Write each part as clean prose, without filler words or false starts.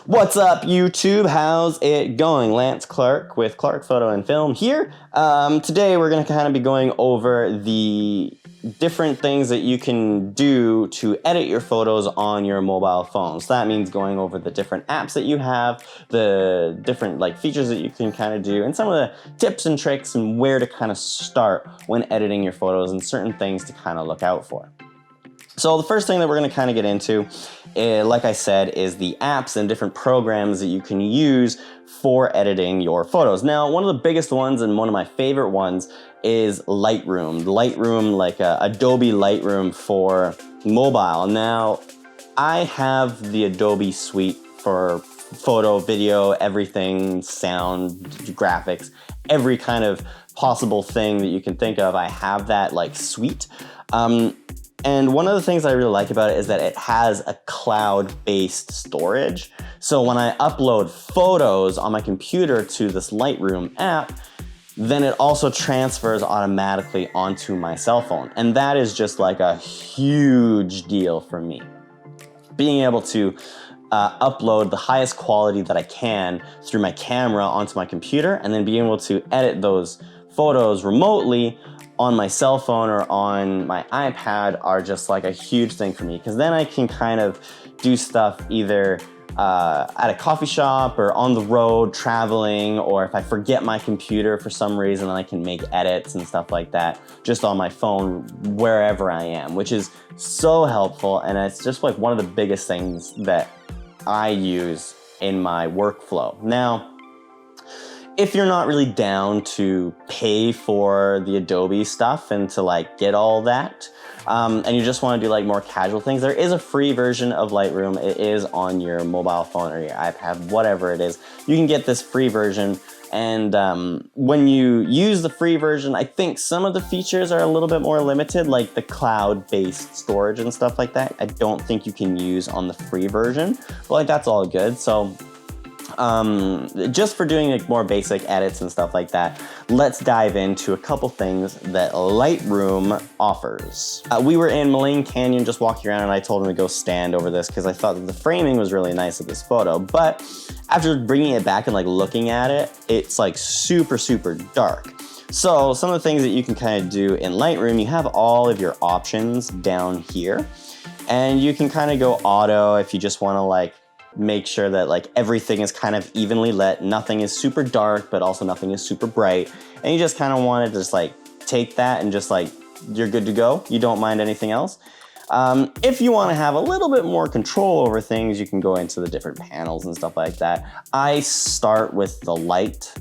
What's up, YouTube? How's it going? Lance Clark with Clark Photo and Film here. Today we're going to kind of be going over the different things that you can do to edit your photos on your mobile phone. So that means going over the different apps that you have, the different features that you can kind of do, and some of the tips and tricks and where to kind of start when editing your photos and certain things to kind of look out for. So the first thing that we're going to kind of get into, like I said, is the apps and different programs that you can use for editing your photos. Now, one of the biggest ones and one of my favorite ones is Lightroom. Lightroom, like Adobe Lightroom for mobile. Now, I have the Adobe suite for photo, video, everything, sound, graphics, every kind of possible thing that you can think of. I have that suite. And one of the things I really like about it is that it has a cloud-based storage. So when I upload photos on my computer to this Lightroom app, then it also transfers automatically onto my cell phone. And that is just like a huge deal for me. Being able to upload the highest quality that I can through my camera onto my computer, and then being able to edit those photos remotely on my cell phone or on my iPad are just like a huge thing for me, because then I can kind of do stuff either at a coffee shop or on the road traveling, or if I forget my computer for some reason, I can make edits and stuff like that just on my phone wherever I am, which is so helpful. And it's just like one of the biggest things that I use in my workflow. Now, if you're not really down to pay for the Adobe stuff and to get all that, and you just want to do more casual things, there is a free version of Lightroom. It is on your mobile phone or your iPad, whatever it is. You can get this free version, and when you use the free version, I think some of the features are a little bit more limited, like the cloud-based storage and stuff like that. I don't think you can use on the free version, but that's all good. So just for doing more basic edits and stuff like that, let's dive into a couple things that Lightroom offers. We were in Moline Canyon just walking around, and I told him to go stand over this because I thought that the framing was really nice of this photo. But after bringing it back and looking at it, it's super, super dark. So some of the things that you can kind of do in Lightroom, you have all of your options down here, and you can kind of go auto if you just want to make sure that everything is kind of evenly lit. Nothing is super dark, but also nothing is super bright. And you just kind of want to just take that and just you're good to go. You don't mind anything else. If you want to have a little bit more control over things, you can go into the different panels and stuff like that. I start with the light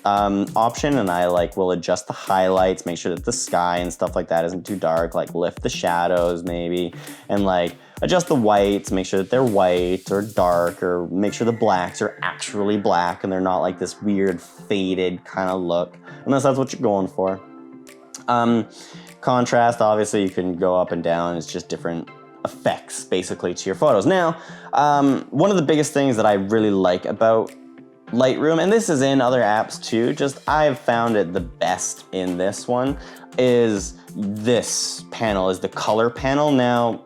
option, and I will adjust the highlights, make sure that the sky and stuff like that isn't too dark, lift the shadows maybe, and adjust the whites, make sure that they're white or dark, or make sure the blacks are actually black and they're not this weird faded kind of look, unless that's what you're going for. Contrast, obviously you can go up and down. It's just different effects basically to your photos. Now, one of the biggest things that I really like about Lightroom, and this is in other apps too, just I've found it the best in this one, is this panel, is the color panel. Now,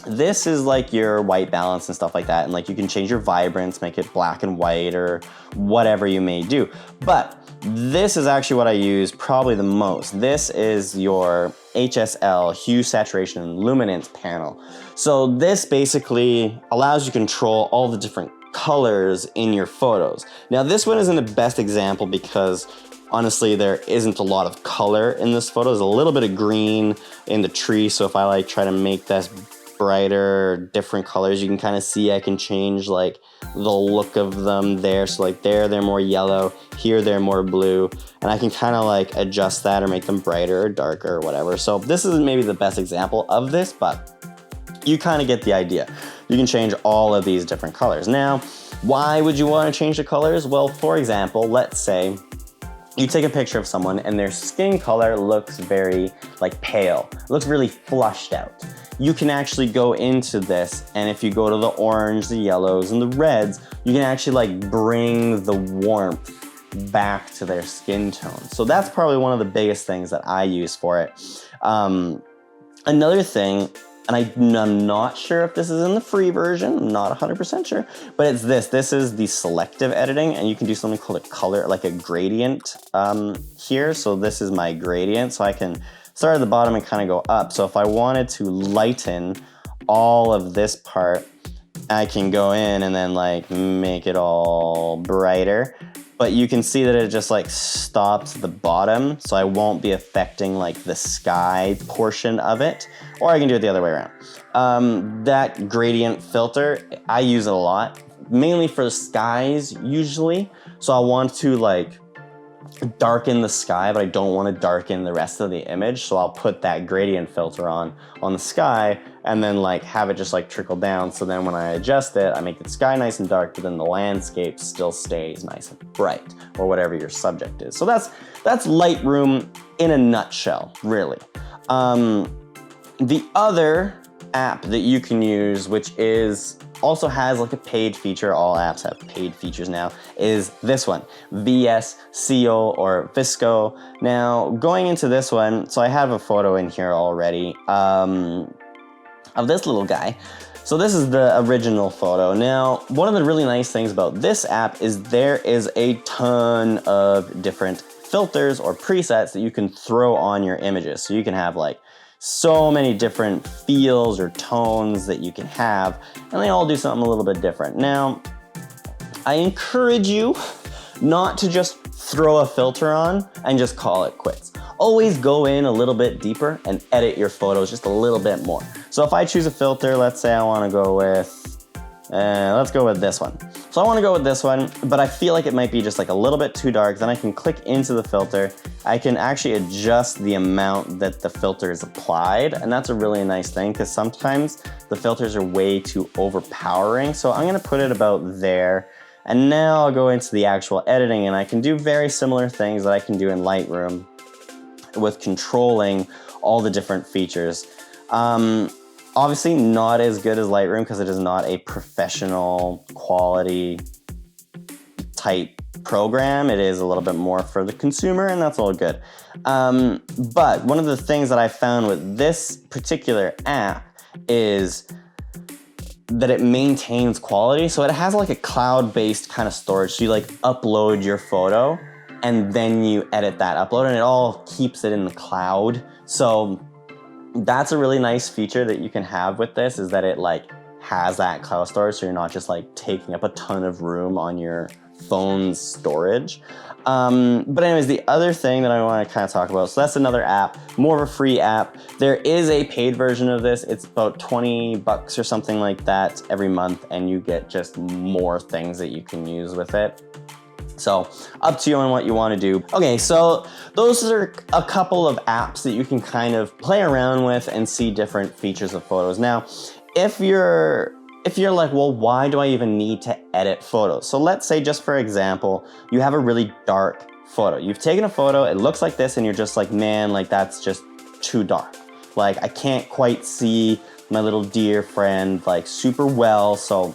this is your white balance and stuff like that, and you can change your vibrance, make it black and white or whatever you may do. But this is actually what I use probably the most. This is your HSL, hue, saturation, and luminance panel. So this basically allows you to control all the different colors in your photos. Now, this one isn't the best example because honestly there isn't a lot of color in this photo. There's a little bit of green in the tree, so if I try to make this brighter, different colors, you can kind of see I can change the look of them there. So there they're more yellow, here they're more blue, and I can kind of adjust that or make them brighter or darker or whatever. So this isn't maybe the best example of this, but you kind of get the idea. You can change all of these different colors. Now, why would you want to change the colors? Well, for example, let's say you take a picture of someone and their skin color looks very pale. It looks really flushed out. You can actually go into this, and if you go to the orange, the yellows, and the reds, you can actually bring the warmth back to their skin tone. So that's probably one of the biggest things that I use for it. Another thing and I'm not sure if this is in the free version, I'm not 100% sure, but it's this. This is the selective editing, and you can do something called a color, like a gradient here. So this is my gradient, so I can start at the bottom and kind of go up. So if I wanted to lighten all of this part, I can go in and then like make it all brighter. But you can see that it just like stops the bottom, so I won't be affecting like the sky portion of it. Or I can do it the other way around. That gradient filter, I use it a lot, mainly for skies usually. So I want to like darken the sky, but I don't want to darken the rest of the image. So I'll put that gradient filter on the sky and then like have it just like trickle down. So then when I adjust it, I make the sky nice and dark, but then the landscape still stays nice and bright, or whatever your subject is. So that's Lightroom in a nutshell, really. The other app that you can use, which also has like a paid feature, all apps have paid features now, is this one, VSCO or Visco. Now, going into this one, so I have a photo in here already of this little guy. So this is the original photo. Now, one of the really nice things about this app is there is a ton of different filters or presets that you can throw on your images. So you can have like so many different feels or tones that you can have, and they all do something a little bit different. Now, I encourage you not to just throw a filter on and just call it quits. Always go in a little bit deeper and edit your photos just a little bit more. So if I choose a filter, let's say I want to go with, let's go with this one. So I want to go with this one, but I feel like it might be just like a little bit too dark. Then I can click into the filter. I can actually adjust the amount that the filter is applied, and that's a really nice thing because sometimes the filters are way too overpowering. So I'm going to put it about there. And now I'll go into the actual editing, and I can do very similar things that I can do in Lightroom with controlling all the different features. Obviously not as good as Lightroom because it is not a professional quality type program. It is a little bit more for the consumer, and that's all good. But one of the things that I found with this particular app is that it maintains quality. So it has like a cloud-based kind of storage. So you like upload your photo and then you edit that upload, and it all keeps it in the cloud. So that's a really nice feature that you can have with this, is that it like has that cloud storage, so you're not just like taking up a ton of room on your phone's storage. But anyways, the other thing that I want to kind of talk about, so that's another app, more of a free app. There is a paid version of this. It's about $20 or something like that every month, and you get just more things that you can use with it. So up to you on what you want to do. Okay, so those are a couple of apps that you can kind of play around with and see different features of photos. Now, if you're like, well, why do I even need to edit photos? So let's say, just for example, you have a really dark photo. You've taken a photo, it looks like this, and you're just like, man, like that's just too dark. Like I can't quite see my little dear friend like super well, so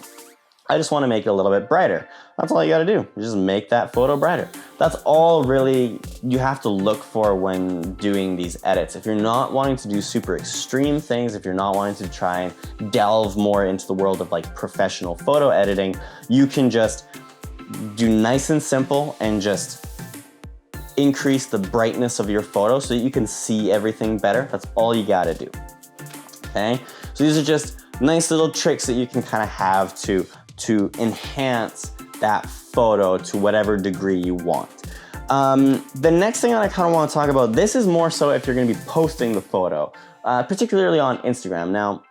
I just want to make it a little bit brighter. That's all you got to do. You just make that photo brighter. That's all really you have to look for when doing these edits. If you're not wanting to do super extreme things, if you're not wanting to try and delve more into the world of like professional photo editing, you can just do nice and simple and just increase the brightness of your photo so that you can see everything better. That's all you got to do. Okay? So these are just nice little tricks that you can kind of have to enhance that photo to whatever degree you want. The next thing I kind of want to talk about, this is more so if you're going to be posting the photo, particularly on Instagram. Now,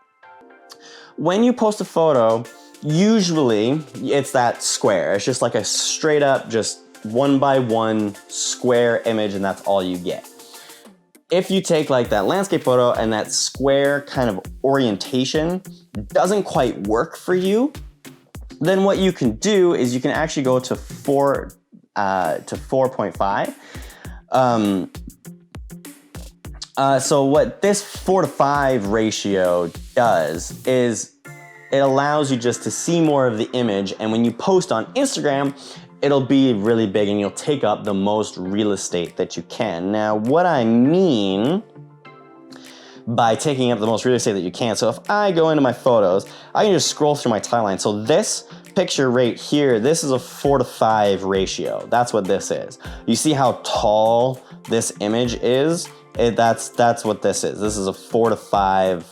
when you post a photo, usually it's that square. It's just like a straight up, just 1x1 square image, and that's all you get. If you take like that landscape photo and that square kind of orientation doesn't quite work for you, then what you can do is you can actually go to 4.5. So what this 4:5 ratio does is it allows you just to see more of the image, and when you post on Instagram, it'll be really big and you'll take up the most real estate that you can. Now, what I mean by taking up the most real estate that you can. So if I go into my photos, I can just scroll through my timeline. So this picture right here, this is a 4:5 ratio. That's what this is. You see how tall this image is? That's what this is. This is a 4:5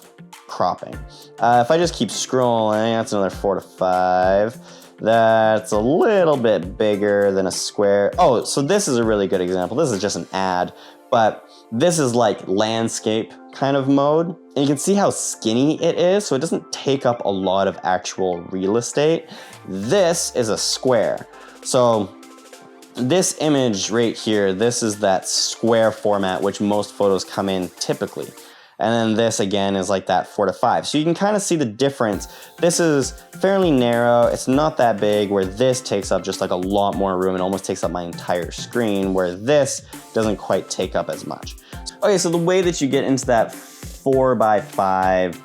cropping. If I just keep scrolling, that's another 4:5. That's a little bit bigger than a square. Oh, so this is a really good example. This is just an ad, but this is like landscape kind of mode. And you can see how skinny it is, so it doesn't take up a lot of actual real estate. This is a square. So this image right here, this is that square format, which most photos come in typically. And then this again is like that 4:5. So you can kind of see the difference. This is fairly narrow. It's not that big, where this takes up just like a lot more room. It almost takes up my entire screen, where this doesn't quite take up as much. Okay, so the way that you get into that 4:5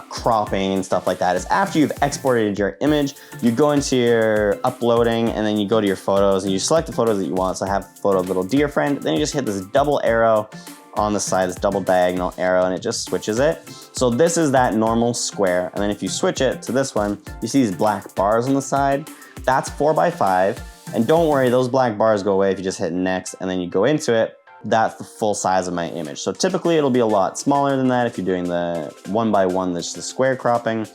cropping and stuff like that is after you've exported your image, you go into your uploading and then you go to your photos and you select the photos that you want. So I have a photo of little deer friend. Then you just hit this double arrow on the side, this double diagonal arrow, and it just switches it. So this is that normal square, and then if you switch it to this one, you see these black bars on the side. That's 4:5, and don't worry, those black bars go away if you just hit next and then you go into it. That's the full size of my image. So typically it'll be a lot smaller than that if you're doing the 1:1, that's the square cropping.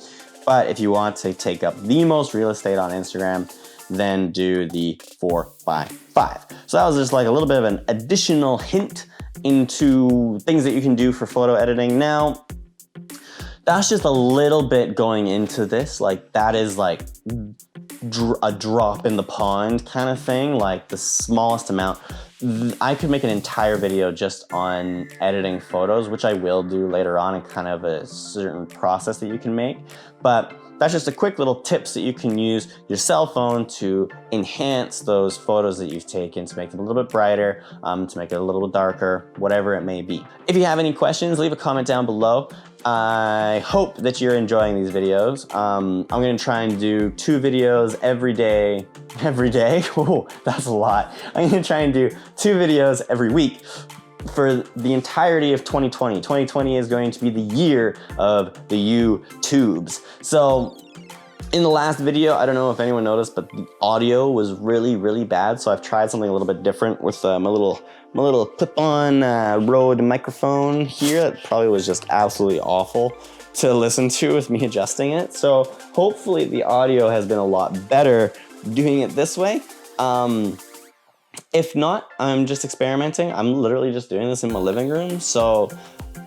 But if you want to take up the most real estate on Instagram, then do the 4:5. So that was just like a little bit of an additional hint into things that you can do for photo editing. Now, that's just a little bit going into this. Like that is like a drop in the pond kind of thing, like the smallest amount. I could make an entire video just on editing photos, which I will do later on, and kind of a certain process that you can make. But that's just a quick little tips that you can use your cell phone to enhance those photos that you've taken, to make them a little bit brighter, to make it a little darker, whatever it may be. If you have any questions, leave a comment down below. I hope that you're enjoying these videos. I'm gonna try and do 2 videos every day. Every day? Oh, that's a lot. I'm gonna try and do 2 videos every week for the entirety of 2020. 2020 is going to be the year of the YouTubes. So in the last video, I don't know if anyone noticed, but the audio was really, really bad. So I've tried something a little bit different with my little clip-on Rode microphone here. That probably was just absolutely awful to listen to with me adjusting it. So hopefully the audio has been a lot better doing it this way. If not, I'm just experimenting. I'm literally just doing this in my living room. So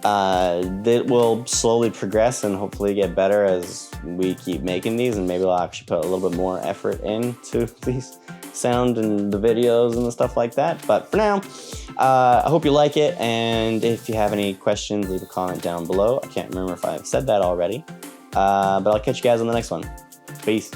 it will slowly progress and hopefully get better as we keep making these, and maybe I'll actually put a little bit more effort into these sound and the videos and the stuff like that. But for now, I hope you like it, and if you have any questions, leave a comment down below. I can't remember if I've said that already, but I'll catch you guys on the next one. Peace.